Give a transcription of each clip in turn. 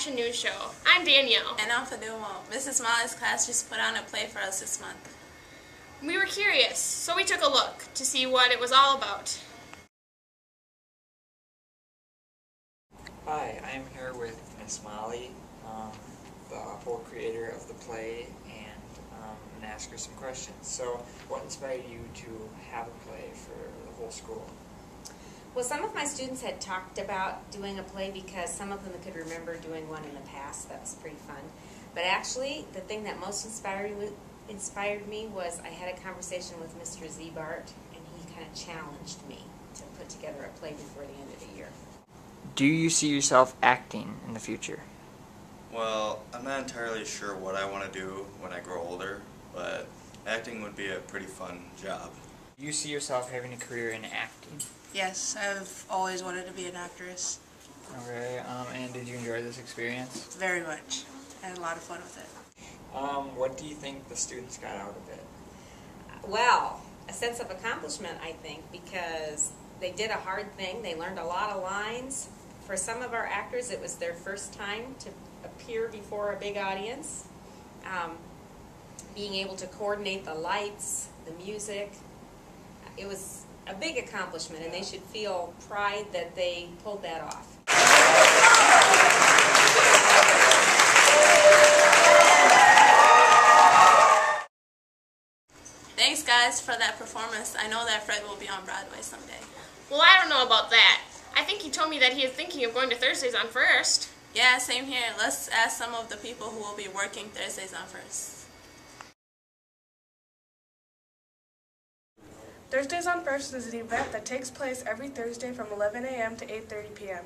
Action News Show. I'm Danielle. And I'm Fadumo. Mrs. Molly's class just put on a play for us this month. We were curious, so we took a look to see what it was all about. Hi, I'm here with Miss Molly, the whole creator of the play, and I'm going to ask her some questions. So, what inspired you to have a play for the whole school? Well, some of my students had talked about doing a play because some of them could remember doing one in the past. That was pretty fun. But actually, the thing that most inspired me was I had a conversation with Mr. Zebart, and he kind of challenged me to put together a play before the end of the year. Do you see yourself acting in the future? Well, I'm not entirely sure what I want to do when I grow older, but acting would be a pretty fun job. Do you see yourself having a career in acting? Yes, I've always wanted to be an actress. Okay, and did you enjoy this experience? Very much. I had a lot of fun with it. What do you think the students got out of it? Well, a sense of accomplishment, I think, because they did a hard thing. They learned a lot of lines. For some of our actors, it was their first time to appear before a big audience. Being able to coordinate the lights, the music, it was a big accomplishment, and they should feel pride that they pulled that off. Thanks, guys, for that performance. I know that Fred will be on Broadway someday. Well, I don't know about that. I think he told me that he is thinking of going to Thursdays on First. Yeah, same here. Let's ask some of the people who will be working Thursdays on First. Thursdays on First is an event that takes place every Thursday from 11 a.m. to 8:30 p.m.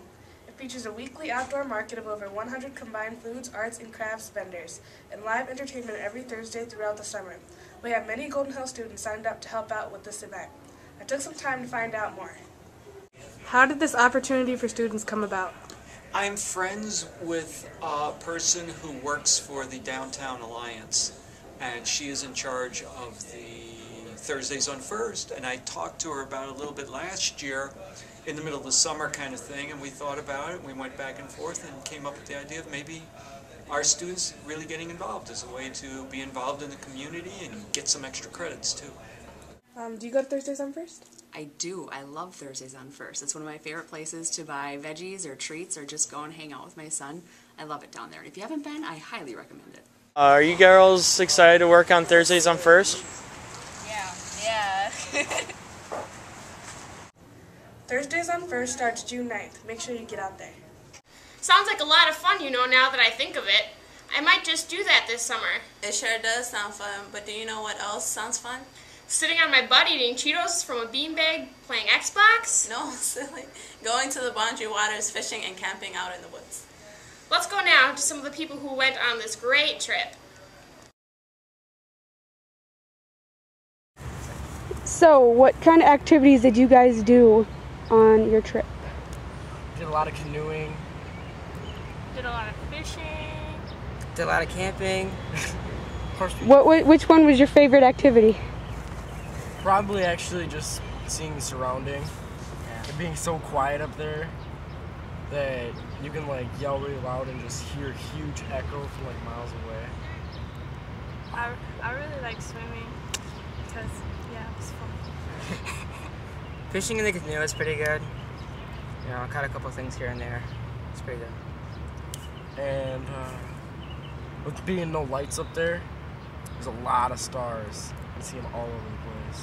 It features a weekly outdoor market of over 100 combined foods, arts, and crafts vendors, and live entertainment every Thursday throughout the summer. We have many Golden Hill students signed up to help out with this event. I took some time to find out more. How did this opportunity for students come about? I'm friends with a person who works for the Downtown Alliance, and she is in charge of the Thursdays on First, and I talked to her about it a little bit last year in the middle of the summer kind of thing, and we thought about it, and we went back and forth and came up with the idea of maybe our students really getting involved as a way to be involved in the community and get some extra credits too. Do you go to Thursdays on First? I do. I love Thursdays on First. It's one of my favorite places to buy veggies or treats or just go and hang out with my son. I love it down there. And if you haven't been, I highly recommend it. Are you girls excited to work on Thursdays on First? Yeah. Thursdays on First starts June 9th. Make sure you get out there. Sounds like a lot of fun, now that I think of it. I might just do that this summer. It sure does sound fun, but do you know what else sounds fun? Sitting on my butt eating Cheetos from a beanbag, playing Xbox? No, silly. Going to the Boundary Waters, fishing, and camping out in the woods. Let's go now to some of the people who went on this great trip. So, what kind of activities did you guys do on your trip? Did a lot of canoeing. Did a lot of fishing. Did a lot of camping. Of course, Which one was your favorite activity? probably actually just seeing the surrounding and being so quiet up there that you can like yell really loud and just hear a huge echo from like miles away. I really like swimming because, yeah, it was fun. Fishing in the canoe is pretty good. I caught a couple things here and there. It's pretty good. And with being no lights up there, there's a lot of stars. You see them all over the place.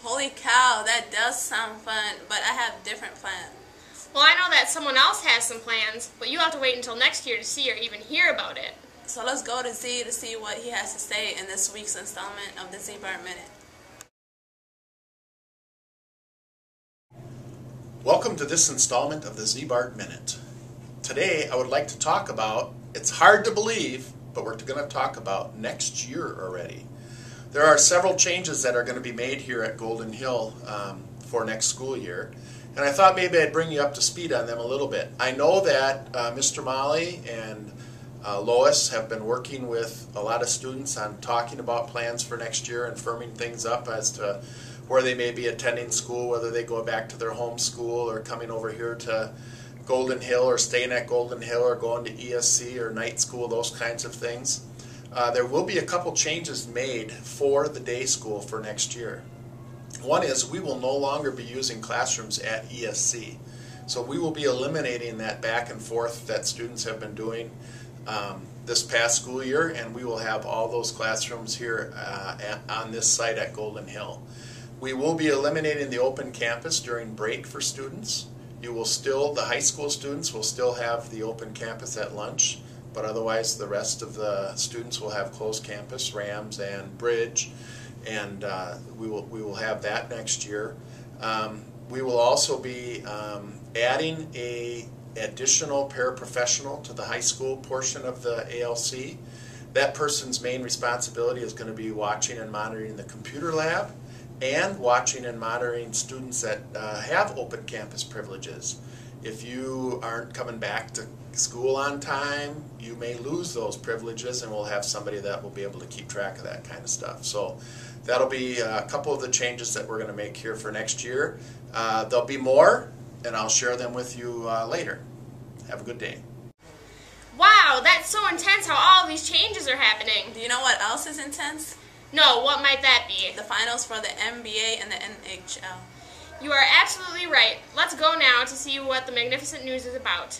Holy cow, that does sound fun, but I have different plans. Well, I know that someone else has some plans, but you have to wait until next year to see or even hear about it. So let's go to Z to see what he has to say in this week's installment of the Zebart Minute. Welcome to this installment of the Zebart Minute. Today I would like to talk about, it's hard to believe, but we're going to talk about next year already. There are several changes that are going to be made here at Golden Hill for next school year, and I thought maybe I'd bring you up to speed on them a little bit. I know that Mr. Molly and Lois have been working with a lot of students on talking about plans for next year and firming things up as to where they may be attending school, whether they go back to their home school or coming over here to Golden Hill or staying at Golden Hill or going to ESC or night school, those kinds of things. There will be a couple changes made for the day school for next year. One is we will no longer be using classrooms at ESC. So we will be eliminating that back and forth that students have been doing this past school year, and we will have all those classrooms here on this site at Golden Hill. We will be eliminating the open campus during break for students. You will still, the high school students will still have the open campus at lunch, but otherwise the rest of the students will have closed campus, Rams and Bridge, and we will have that next year. We will also be adding a additional paraprofessional to the high school portion of the ALC. That person's main responsibility is going to be watching and monitoring the computer lab and watching and monitoring students that have open campus privileges. If you aren't coming back to school on time, you may lose those privileges, and we'll have somebody that will be able to keep track of that kind of stuff. So that'll be a couple of the changes that we're going to make here for next year. There'll be more, and I'll share them with you later. Have a good day. Wow, that's so intense how all these changes are happening. Do you know what else is intense? No, what might that be? The finals for the NBA and the NHL. You are absolutely right. Let's go now to see what the magnificent news is about.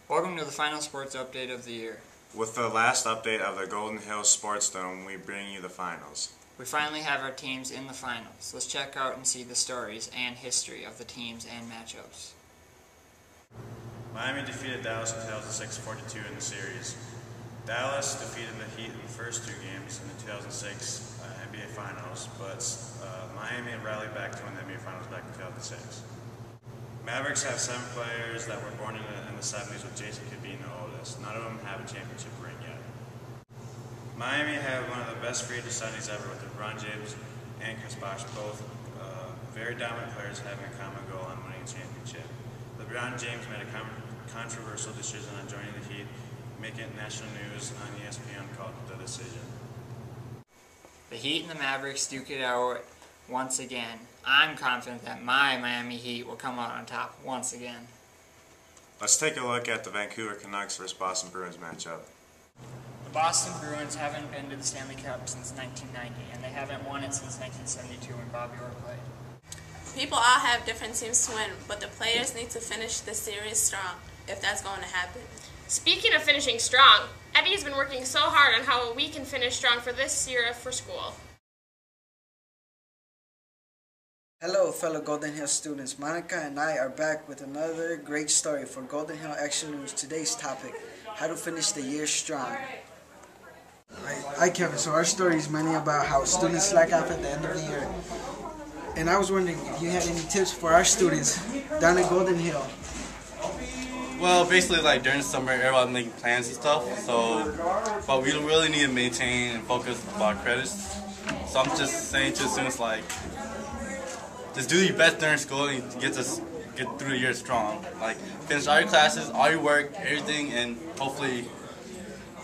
Welcome to the final sports update of the year. With the last update of the Golden Hills Sports Dome, we bring you the finals. We finally have our teams in the finals. Let's check out and see the stories and history of the teams and matchups. Miami defeated Dallas in 2006 42 in the series. Dallas defeated the Heat in the first two games in the 2006 NBA Finals, but Miami rallied back to win the NBA Finals back in 2006. Mavericks have 7 players that were born in the 70s, with Jason Kidd being the oldest. None of them have a championship ring yet. Miami have one of the best free agent signings ever, with LeBron James and Chris Bosh, both very dominant players having a common goal on winning a championship. LeBron James made a controversial decision on joining the Heat, making national news on ESPN called The Decision. The Heat and the Mavericks duke it out once again. I'm confident that my Miami Heat will come out on top once again. Let's take a look at the Vancouver Canucks versus Boston Bruins matchup. The Boston Bruins haven't been to the Stanley Cup since 1990, and they haven't won it since 1972 when Bobby Orr played. People all have different teams to win, but the players need to finish the series strong, if that's going to happen. Speaking of finishing strong, Eddie has been working so hard on how we can finish strong for this year for school. Hello fellow Golden Hill students, Monica and I are back with another great story for Golden Hill Action News. Today's topic, how to finish the year strong. Hi Kevin, so our story is mainly about how students slack off at the end of the year. And I was wondering if you had any tips for our students down at Golden Hill. Well, basically like during the summer everyone's making plans and stuff, but we really need to maintain and focus on our credits. So I'm just saying to students like, just do your best during school and get through the year strong. Like, finish all your classes, all your work, everything, and hopefully,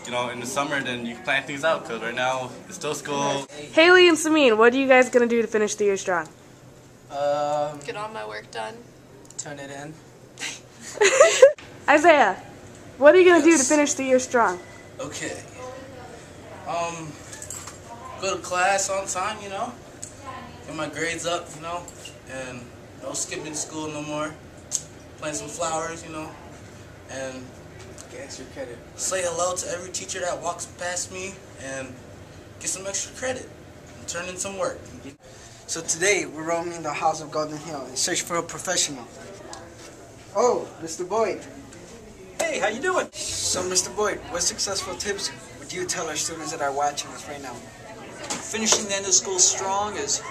you know, in the summer, then you can plan things out, because right now, it's still school. Haley and Samin, what are you guys going to do to finish the year strong? Get all my work done. Turn it in. Isaiah, what are you going to do to finish the year strong? Okay. Go to class on time, you know. Get my grades up, you know. And no skipping school no more. Plant some flowers, you know. And get your credit. Say hello to every teacher that walks past me and get some extra credit and turn in some work. So today we're roaming the halls of Golden Hill in search for a professional. Oh, Mr. Boyd. Hey, how you doing? So Mr. Boyd, what successful tips would you tell our students that are watching us right now? Finishing the end of school strong is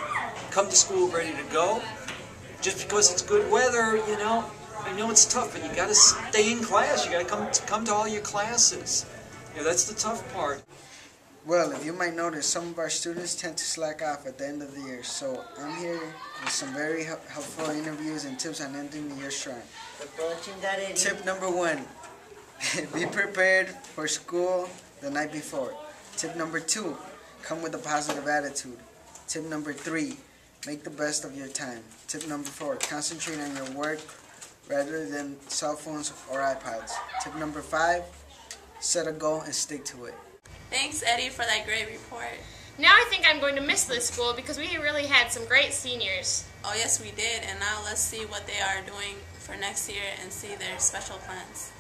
come to school ready to go. Just because it's good weather, you know, I know it's tough, but you got to stay in class. You got to come to all your classes. Yeah, that's the tough part. Well, if you might notice, some of our students tend to slack off at the end of the year. So I'm here with some very helpful interviews and tips on ending the year strong. Tip number 1, be prepared for school the night before. Tip number 2, come with a positive attitude. Tip number 3, Make the best of your time. Tip number 4, concentrate on your work rather than cell phones or iPods. Tip number 5, set a goal and stick to it. Thanks, Eddie, for that great report. Now I think I'm going to miss this school because we really had some great seniors. Oh, yes, we did. And now let's see what they are doing for next year and see their special plans.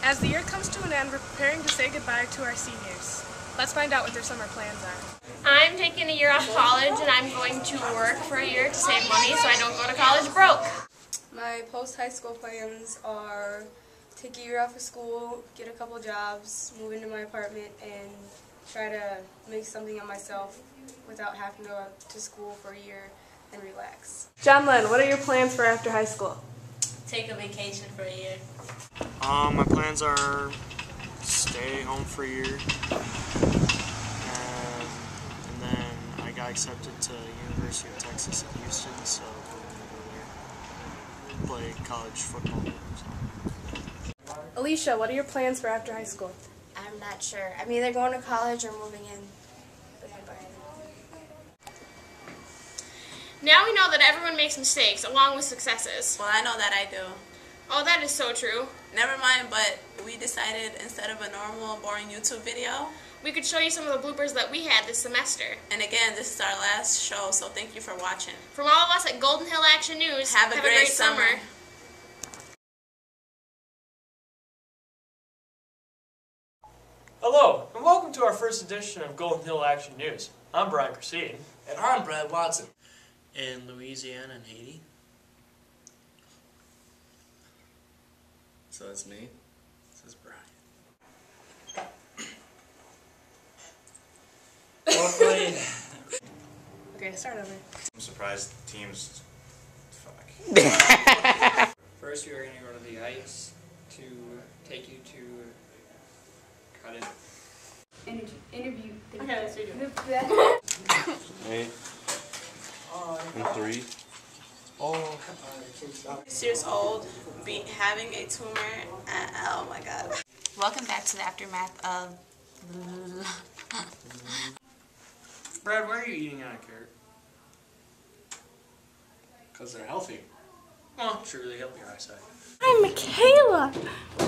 As the year comes to an end, we're preparing to say goodbye to our seniors. Let's find out what their summer plans are. I'm taking a year off college and I'm going to work for a year to save money so I don't go to college broke. My post-high school plans are take a year off of school, get a couple jobs, move into my apartment, and try to make something of myself without having to go to school for a year and relax. John Len, what are your plans for after high school? Take a vacation for a year. My plans are stay home for a year, and then I got accepted to University of Texas at Houston, so I'm going to play college football. So. Alicia, what are your plans for after high school? I'm not sure. I'm either going to college or moving in with my boyfriend. Now we know that everyone makes mistakes along with successes. Well, I know that I do. Oh, that is so true. Never mind, but we decided instead of a normal, boring YouTube video, we could show you some of the bloopers that we had this semester. And again, this is our last show, so thank you for watching. From all of us at Golden Hill Action News, have a great summer. Hello, and welcome to our first edition of Golden Hill Action News. I'm Brian Christine. And I'm Brad Watson. In Louisiana and Haiti. So that's me. This is Brian. Hopefully. Okay, start over. I'm surprised teams. Fuck. First, we are going to go to the ice to take you to cut it. Interview. Okay, let's redo it. 8 and 3. 6 years old, having a tumor, and oh my god. Welcome back to the aftermath of... Brad, why are you eating out of carrot? Because they're healthy. Well, sure, they help your eyesight. I'm Michaela.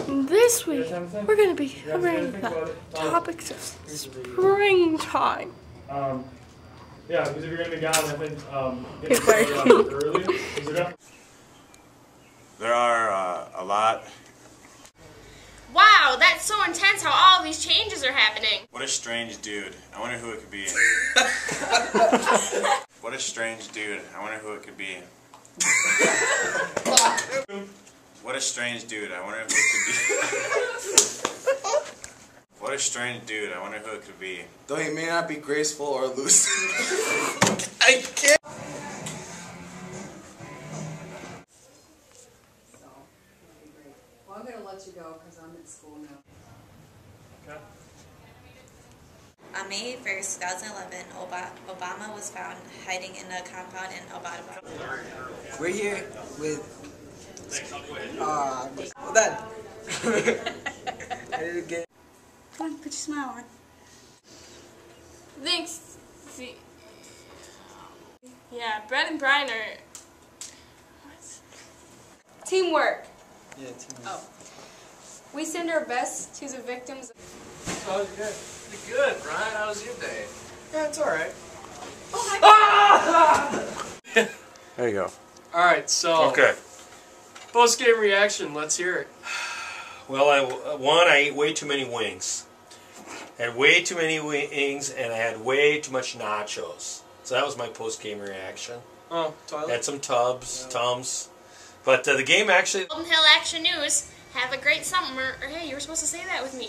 This week, we're going to be covering the topics of springtime. Yeah, because if you're going to be gone, I think getting started early. Is it up? There are a lot. Wow, that's so intense how all these changes are happening. What a strange dude. I wonder who it could be. What a strange dude. I wonder who it could be. What a strange dude. I wonder who it could be. What a strange dude. I wonder who it could be. Though he may not be graceful or loose. I can't. Well, I'm going to let you go because I'm at school now. Okay. On May 1st, 2011, Obama was found hiding in a compound in Obama. We're here with... hold on. I didn't get... Come on, put your smile on. Thanks. See. Yeah, Brad and Brian are... Teamwork. Yeah, teamwork. Oh. We send our best to the victims. Oh, good. Good, Brian. How was your day? Yeah, it's alright. Oh my God. There you go. Alright, so... Okay. Post-game reaction. Let's hear it. Well, I ate way too many wings. Had way too many wings, and I had way too much nachos. So that was my post-game reaction. Oh, toilet? Had some Tums. But the game actually... Golden Hill Action News, have a great summer. Or hey, you were supposed to say that with me.